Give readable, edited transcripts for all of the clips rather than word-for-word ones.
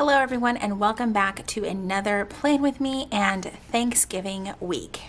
Hello everyone, and welcome back to another Plan With Me and Thanksgiving week.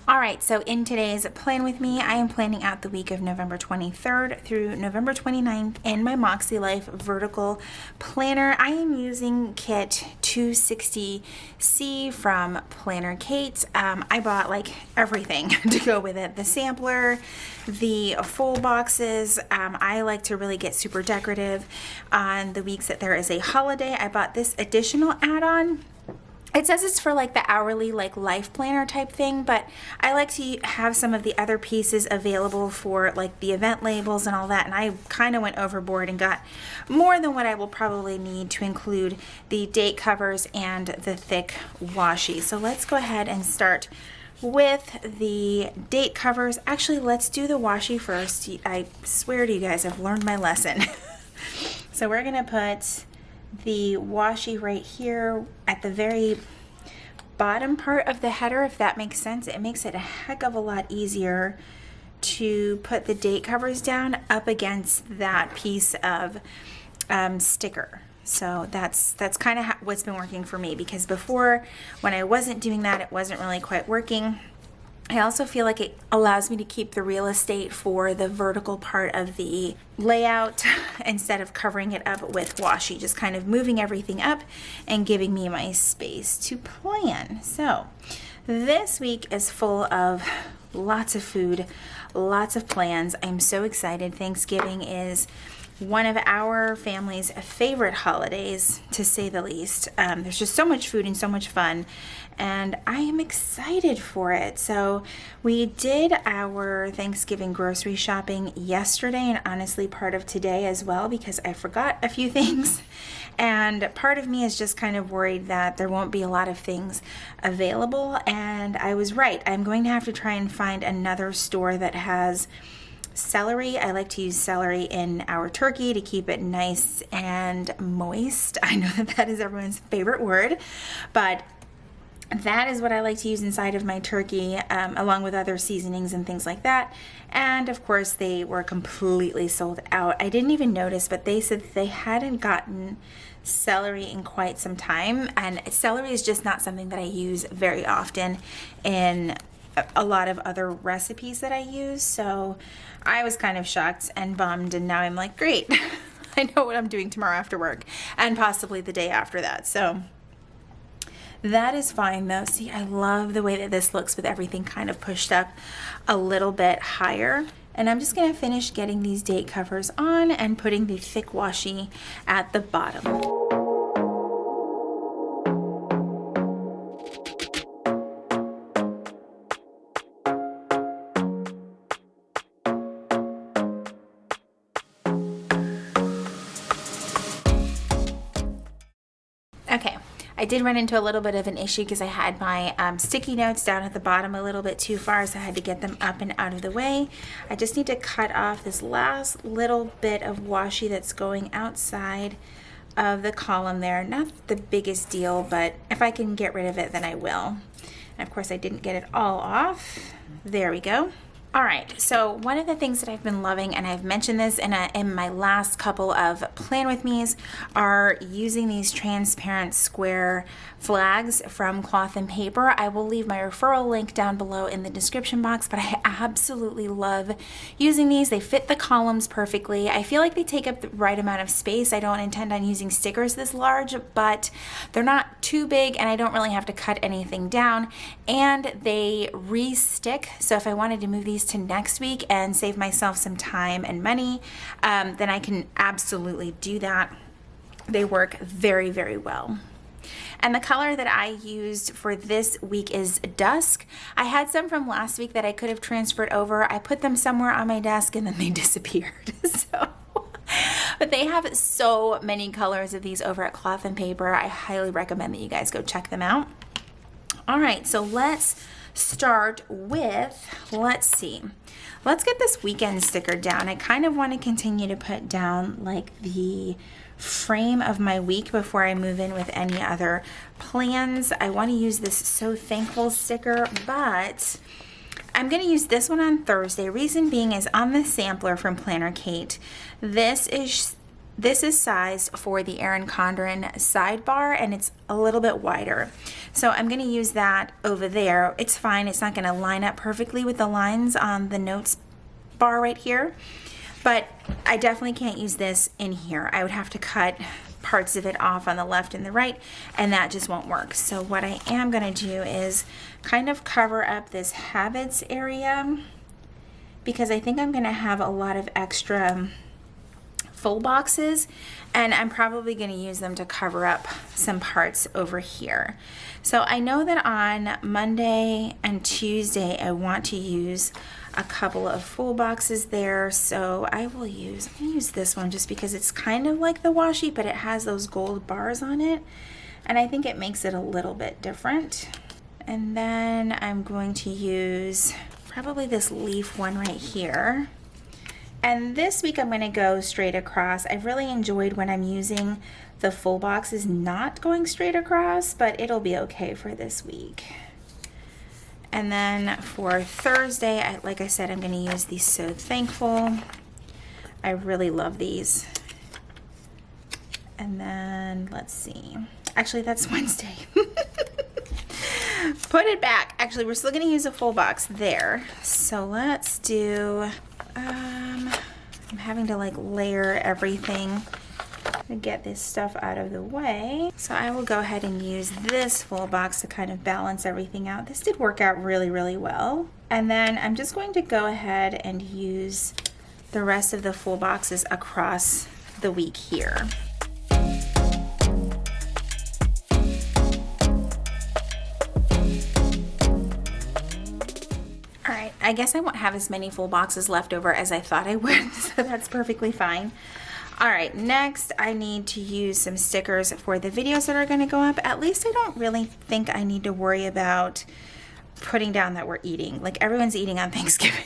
All right, so in today's Plan With Me, I am planning out the week of November 23rd through November 29th in my MakseLife vertical planner. I am using kit 260C from Planner Kate. I bought like everything to go with it. The sampler, the full boxes. I like to really get super decorative on the weeks that there is a holiday. I bought this additional add-on. It says it's for like the hourly like life planner type thing, but I like to have some of the other pieces available for like the event labels and all that, and I kind of went overboard and got more than what I will probably need to include the date covers and the thick washi. So let's go ahead and start with the date covers. Actually, let's do the washi first. I swear to you guys, I've learned my lesson. So we're gonna put the washi right here at the very bottom part of the header, if that makes sense. It makes it a heck of a lot easier to put the date covers down up against that piece of sticker. So that's kind of what's been working for me, because before, when I wasn't doing that, it wasn't really quite working. I also feel like it allows me to keep the real estate for the vertical part of the layout instead of covering it up with washi, just kind of moving everything up and giving me my space to plan. So this week is full of lots of food, lots of plans. I'm so excited. Thanksgiving is one of our family's favorite holidays, to say the least. There's just so much food and so much fun, and I am excited for it. So we did our Thanksgiving grocery shopping yesterday, and honestly part of today as well, because I forgot a few things, and part of me is just kind of worried that there won't be a lot of things available, and I was right. I'm going to have to try and find another store that has celery. I like to use celery in our turkey to keep it nice and moist. I know that that is everyone's favorite word, but that is what I like to use inside of my turkey, along with other seasonings and things like that. And of course, they were completely sold out. I didn't even notice, but they said they hadn't gotten celery in quite some time, and celery is just not something that I use very often in a lot of other recipes that I use. So I was kind of shocked and bummed, and now I'm like, great, I know what I'm doing tomorrow after work and possibly the day after that. So that is fine though. See, I love the way that this looks with everything kind of pushed up a little bit higher. And I'm just gonna finish getting these date covers on and putting the thick washi at the bottom. Okay, I did run into a little bit of an issue because I had my sticky notes down at the bottom a little bit too far, so I had to get them up and out of the way. I just need to cut off this last little bit of washi that's going outside of the column there. Not the biggest deal, but if I can get rid of it, then I will. And of course, I didn't get it all off. There we go. All right, so one of the things that I've been loving, and I've mentioned this in my last couple of Plan With Me's, are using these transparent square flags from Cloth and Paper. I will leave my referral link down below in the description box, but I absolutely love using these. They fit the columns perfectly. I feel like they take up the right amount of space. I don't intend on using stickers this large, but they're not too big, and I don't really have to cut anything down, and they re-stick. So if I wanted to move these to next week and save myself some time and money, then I can absolutely do that. They work very, very well. And the color that I used for this week is Dusk. I had some from last week that I could have transferred over. I put them somewhere on my desk and then they disappeared. But they have so many colors of these over at Cloth and Paper. I highly recommend that you guys go check them out. All right, so let's start with, let's get this weekend sticker down. I kind of want to continue to put down like the frame of my week before I move in with any other plans. I want to use this So Thankful sticker, but I'm going to use this one on Thursday. Reason being is on the sampler from Planner Kate, this is sized for the Erin Condren sidebar, and it's a little bit wider. So I'm going to use that over there. It's fine. It's not going to line up perfectly with the lines on the notes bar right here, but I definitely can't use this in here. I would have to cut parts of it off on the left and the right, and that just won't work. So what I am going to do is kind of cover up this habits area, because I think I'm going to have a lot of extra full boxes, and I'm probably going to use them to cover up some parts over here. So I know that on Monday and Tuesday I want to use a couple of full boxes there, so I'm going to use this one just because it's kind of like the washi, but it has those gold bars on it, and I think it makes it a little bit different. And then I'm going to use probably this leaf one right here. And this week I'm going to go straight across. I've really enjoyed when I'm using the full boxes not going straight across, but it'll be okay for this week. And then for Thursday, like I said, I'm going to use these So Thankful. I really love these. And then let's see. Actually, that's Wednesday. Put it back. Actually, we're still going to use a full box there. So let's do, I'm having to like layer everything to get this stuff out of the way. So I will go ahead and use this full box to kind of balance everything out. This did work out really, really well. And then I'm just going to go ahead and use the rest of the full boxes across the week here. I guess I won't have as many full boxes left over as I thought I would, so that's perfectly fine. All right, next I need to use some stickers for the videos that are going to go up. At least I don't really think I need to worry about putting down that we're eating. Like, everyone's eating on Thanksgiving.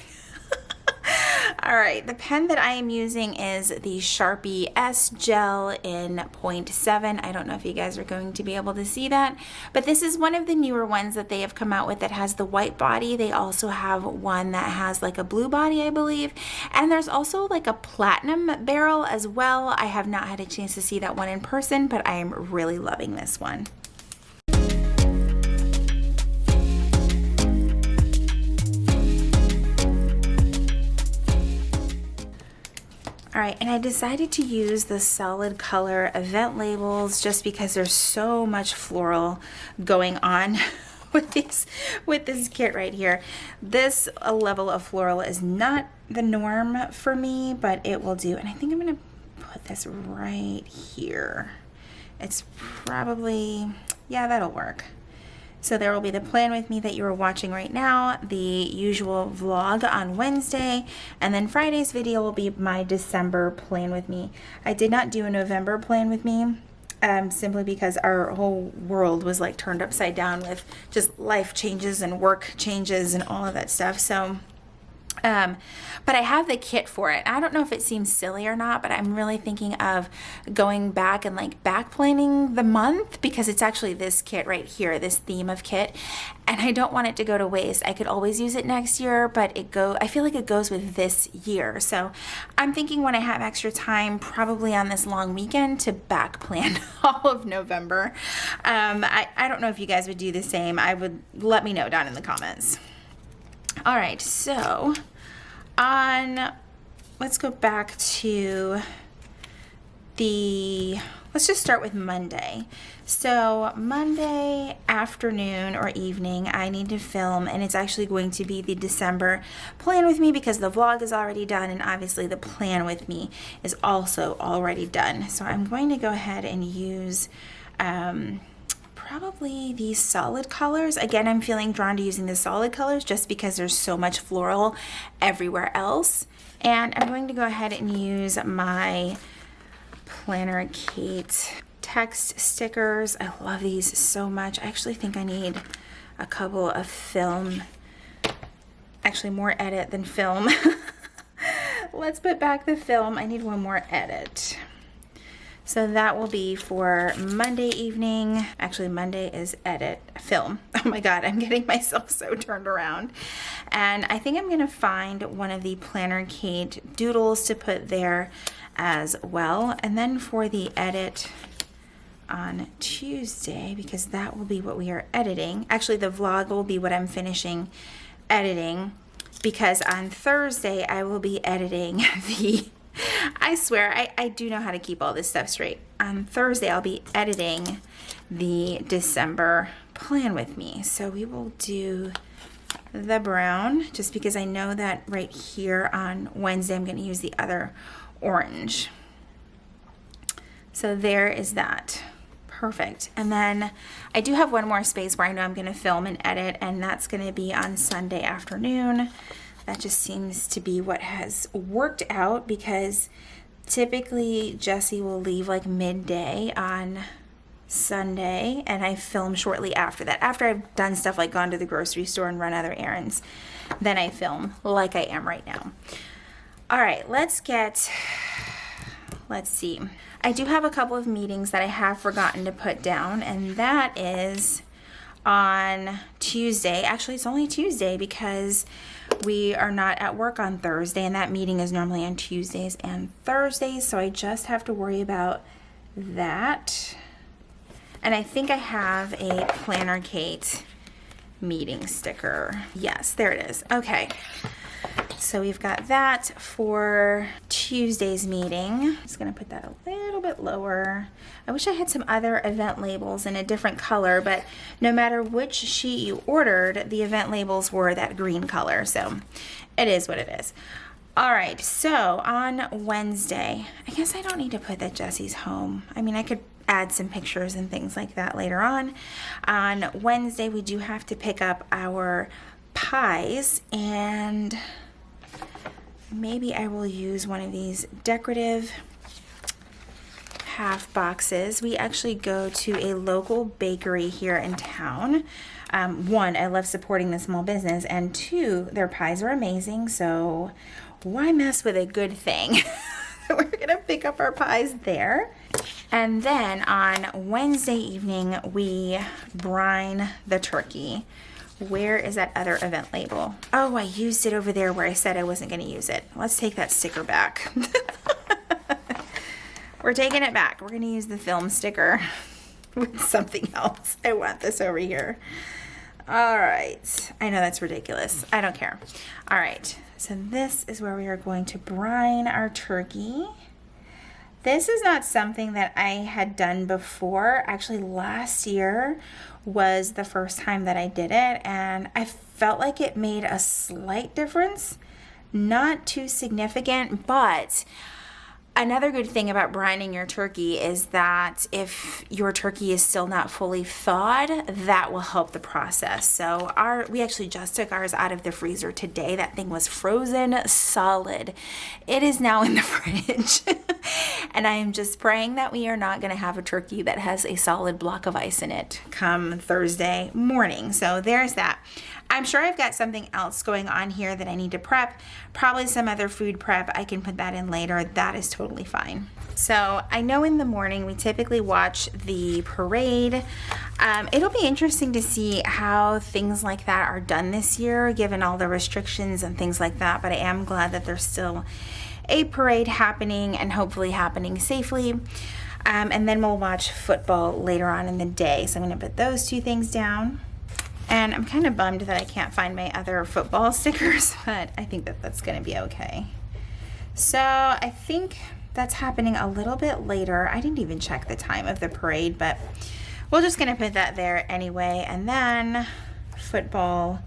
All right, the pen that I am using is the Sharpie S Gel in 0.7. I don't know if you guys are going to be able to see that, but this is one of the newer ones that they have come out with that has the white body. They also have one that has like a blue body, I believe, and there's also like a platinum barrel as well. I have not had a chance to see that one in person, but I am really loving this one. All right, and I decided to use the solid color event labels just because there's so much floral going on with this kit right here. This level of floral is not the norm for me, but it will do. And I think I'm gonna put this right here. It's probably, yeah, that'll work. So there will be the plan with me that you are watching right now, the usual vlog on Wednesday, and then Friday's video will be my December plan with me. I did not do a November plan with me, simply because our whole world was like turned upside down with just life changes and work changes and all of that stuff. So but I have the kit for it. I don't know if it seems silly or not, but I'm really thinking of going back and like back planning the month, because it's actually this kit right here, this theme of kit, and I don't want it to go to waste. I could always use it next year, but I feel like it goes with this year. So I'm thinking when I have extra time, probably on this long weekend, to back plan all of November. I don't know if you guys would do the same. Let me know down in the comments. All right, so let's go back to let's just start with Monday. So Monday afternoon or evening, I need to film, and it's actually going to be the December plan with me because the vlog is already done, and obviously the plan with me is also already done. So I'm going to go ahead and use probably these solid colors. Again, I'm feeling drawn to using the solid colors just because there's so much floral everywhere else. And I'm going to go ahead and use my Planner Kate text stickers. I love these so much. I actually think I need a couple of film, actually more edit than film. Let's put back the film. I need one more edit. So that will be for Monday evening. Actually, Monday is edit, film. Oh my God, I'm getting myself so turned around. And I think I'm gonna find one of the Planner Kate doodles to put there as well. And then for the edit on Tuesday, because that will be what we are editing. Actually, the vlog will be what I'm finishing editing, because on Thursday I will be editing the, I swear, I do know how to keep all this stuff straight. On Thursday I'll be editing the December plan with me. So we will do the brown, just because I know that right here on Wednesday I'm going to use the other orange. So there is that. Perfect. And then I do have one more space where I know I'm going to film and edit, and that's going to be on Sunday afternoon. That just seems to be what has worked out, because typically Jesse will leave like midday on Sunday and I film shortly after that. After I've done stuff like gone to the grocery store and run other errands, then I film like I am right now. All right, let's see. I do have a couple of meetings that I have forgotten to put down, and that is on Tuesday. Actually, it's only Tuesday because we are not at work on Thursday, and that meeting is normally on Tuesdays and Thursdays, so I just have to worry about that. And I think I have a Planner Kate meeting sticker. Yes, there it is. Okay. So we've got that for Tuesday's meeting. I'm just gonna put that a little bit lower. I wish I had some other event labels in a different color, but no matter which sheet you ordered, the event labels were that green color, so it is what it is. All right, so on Wednesday, I guess I don't need to put that Jesse's home. I mean, I could add some pictures and things like that later on. On Wednesday, we do have to pick up our pies, and maybe I will use one of these decorative half boxes. We actually go to a local bakery here in town. One, I love supporting the small business, and two, their pies are amazing, so why mess with a good thing? We're gonna pick up our pies there. And then on Wednesday evening, we brine the turkey. Where is that other event label? Oh, I used it over there where I said I wasn't going to use it. Let's take that sticker back. We're taking it back. We're going to use the film sticker with something else. I want this over here. All right. I know that's ridiculous. I don't care. All right. So this is where we are going to brine our turkey. This is not something that I had done before. Actually, last year was the first time that I did it, and I felt like it made a slight difference. Not too significant, but another good thing about brining your turkey is that if your turkey is still not fully thawed, that will help the process. So we actually just took ours out of the freezer today. That thing was frozen solid. It is now in the fridge. And I am just praying that we are not going to have a turkey that has a solid block of ice in it come Thursday morning. So there's that. I'm sure I've got something else going on here that I need to prep. Probably some other food prep. I can put that in later. That is totally fine. So I know in the morning we typically watch the parade. It'll be interesting to see how things like that are done this year, given all the restrictions and things like that. But I am glad that there's still a parade happening, and hopefully happening safely. And then we'll watch football later on in the day. So I'm going to put those two things down. And I'm kind of bummed that I can't find my other football stickers, but I think that that's going to be okay. So I think that's happening a little bit later. I didn't even check the time of the parade, but we're just going to put that there anyway. And then football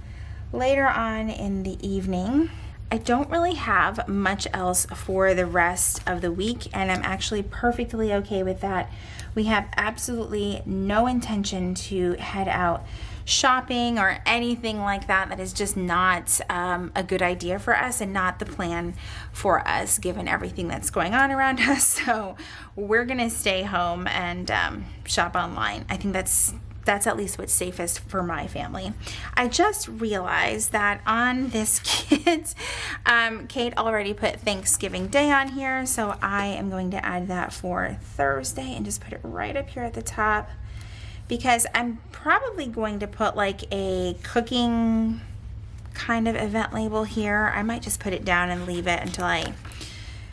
later on in the evening. I don't really have much else for the rest of the week, and I'm actually perfectly okay with that. We have absolutely no intention to head out shopping or anything like that. That is just not a good idea for us and not the plan for us given everything that's going on around us. So we're gonna stay home and shop online. I think that's at least what's safest for my family. I just realized that on this kit, Kate already put Thanksgiving Day on here, so I am going to add that for Thursday and just put it right up here at the top, because I'm probably going to put like a cooking kind of event label here. I might just put it down and leave it until I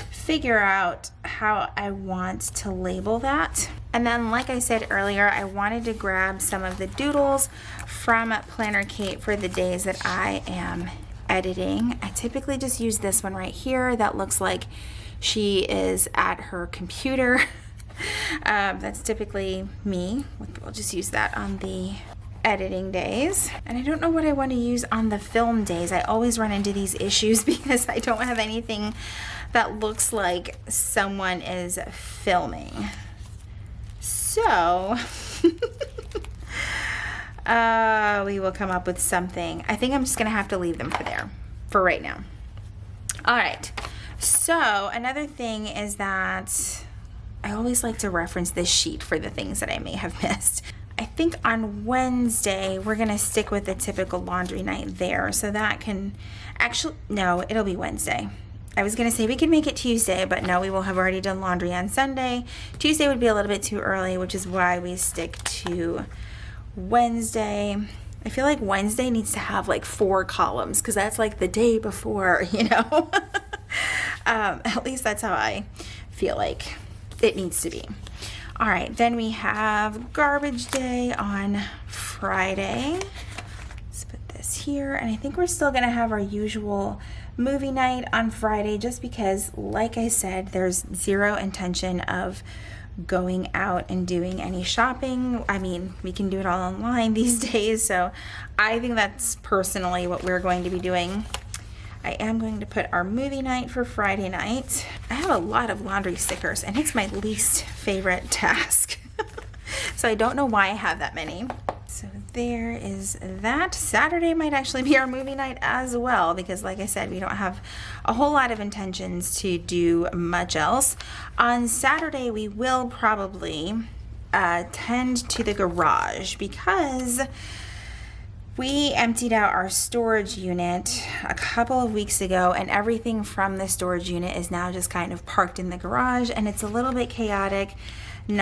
figure out how I want to label that. And then, like I said earlier, I wanted to grab some of the doodles from Planner Kate for the days that I am editing. I typically just use this one right here that looks like she is at her computer. That's typically me. We'll just use that on the editing days. And I don't know what I want to use on the film days. I always run into these issues because I don't have anything that looks like someone is filming. So we will come up with something. I think I'm just gonna have to leave them for there for right now. All right, so another thing is that I always like to reference this sheet for the things that I may have missed. I think on Wednesday we're gonna stick with the typical laundry night there, so that can actually, no, it'll be Wednesday. I was gonna say we could make it Tuesday, but no, we will have already done laundry on Sunday. Tuesday would be a little bit too early, which is why we stick to Wednesday. I feel like Wednesday needs to have like 4 columns because that's like the day before, you know? At least that's how I feel like it needs to be. All right, then we have garbage day on Friday. Let's put this here, and I think we're still gonna have our usual movie night on Friday just because, like I said, there's zero intention of going out and doing any shopping. I mean, we can do it all online these days, so I think that's personally what we're going to be doing. I am going to put our movie night for Friday night. I have a lot of laundry stickers and it's my least favorite task. So I don't know why I have that many. So there is that. Saturday might actually be our movie night as well because, like I said, we don't have a whole lot of intentions to do much else. On Saturday, we will probably tend to the garage because we emptied out our storage unit a couple of weeks ago, and everything from the storage unit is now just kind of parked in the garage, and it's a little bit chaotic. It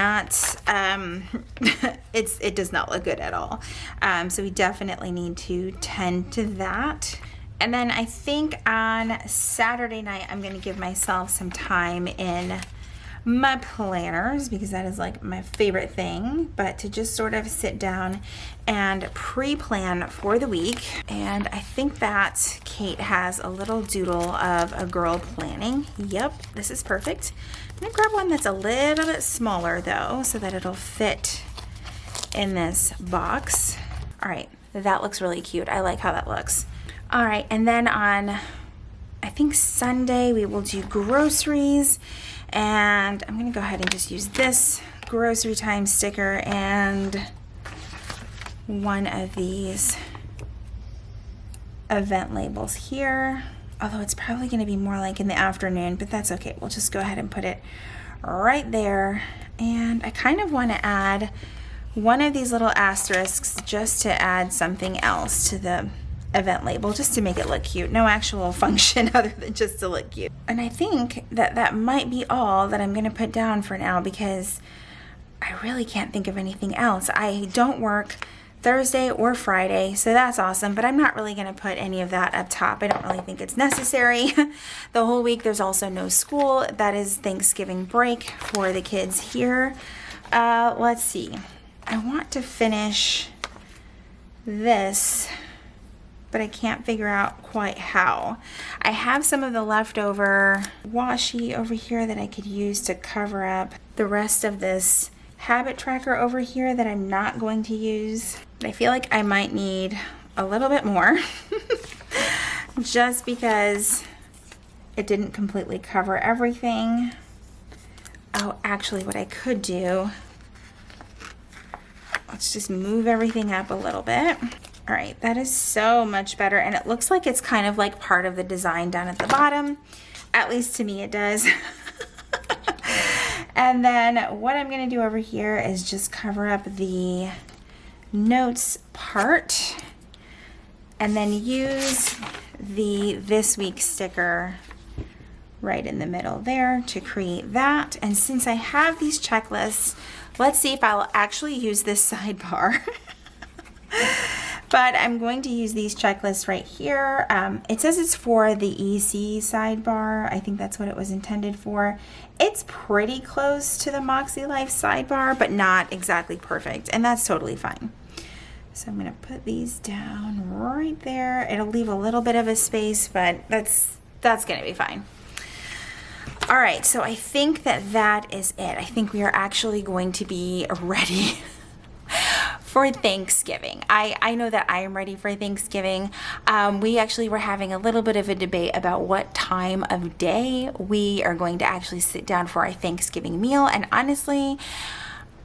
does not look good at all. So we definitely need to tend to that. And then I think on Saturday night, I'm going to give myself some time in my planners because that is like my favorite thing, but to just sort of sit down and pre-plan for the week. And I think that Kate has a little doodle of a girl planning. Yep, this is perfect. I'm gonna grab one that's a little bit smaller though so that it'll fit in this box. All right, that looks really cute. I like how that looks. All right, and then on, I think Sunday, we will do groceries. And I'm gonna go ahead and just use this grocery time sticker and one of these event labels here. Although it's probably gonna be more like in the afternoon, but that's okay. We'll just go ahead and put it right there. And I kind of wanna add one of these little asterisks just to add something else to the event label, just to make it look cute. No actual function other than just to look cute. And I think that that might be all that I'm gonna put down for now because I really can't think of anything else. I don't work Thursday or Friday, so that's awesome, but I'm not really gonna put any of that up top. I don't really think it's necessary. The whole week there's also no school. That is Thanksgiving break for the kids here. Let's see. I want to finish this, but I can't figure out quite how. I have some of the leftover washi over here that I could use to cover up the rest of this habit tracker over here that I'm not going to use. I feel like I might need a little bit more just because it didn't completely cover everything. Oh, actually what I could do, let's just move everything up a little bit. All right, that is so much better. And it looks like it's kind of like part of the design down at the bottom. At least to me it does. And then what I'm gonna do over here is just cover up the notes part and then use the this week sticker right in the middle there to create that. And since I have these checklists, let's see if I'll actually use this sidebar. But I'm going to use these checklists right here. It says it's for the EC sidebar. I think that's what it was intended for. It's pretty close to the MakseLife sidebar, but not exactly perfect, and that's totally fine. So I'm gonna put these down right there. It'll leave a little bit of a space, but that's gonna be fine. All right, so I think that is it. I think we are actually going to be ready for Thanksgiving. I know that I am ready for Thanksgiving. We actually were having a little bit of a debate about what time of day we are going to actually sit down for our Thanksgiving meal, and honestly,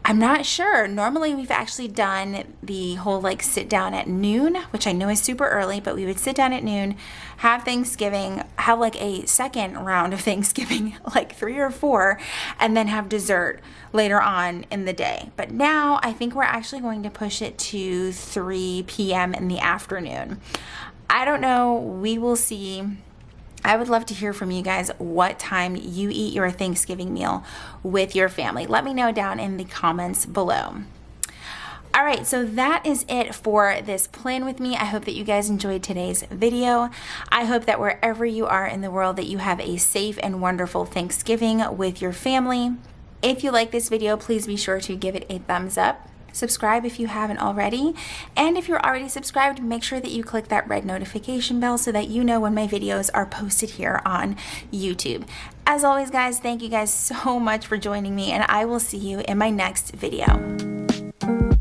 I'm not sure. Normally we've actually done the whole like sit down at noon, which I know is super early, but we would sit down at noon, have Thanksgiving, have like a second round of Thanksgiving, like 3 or 4, and then have dessert later on in the day. But now I think we're actually going to push it to 3 p.m. in the afternoon. I don't know. We will see. I would love to hear from you guys what time you eat your Thanksgiving meal with your family. Let me know down in the comments below. All right, so that is it for this plan with me. I hope that you guys enjoyed today's video. I hope that wherever you are in the world that you have a safe and wonderful Thanksgiving with your family. If you like this video, please be sure to give it a thumbs up. Subscribe if you haven't already, and if you're already subscribed, make sure that you click that red notification bell so that you know when my videos are posted here on YouTube. As always, guys, thank you guys so much for joining me, and I will see you in my next video.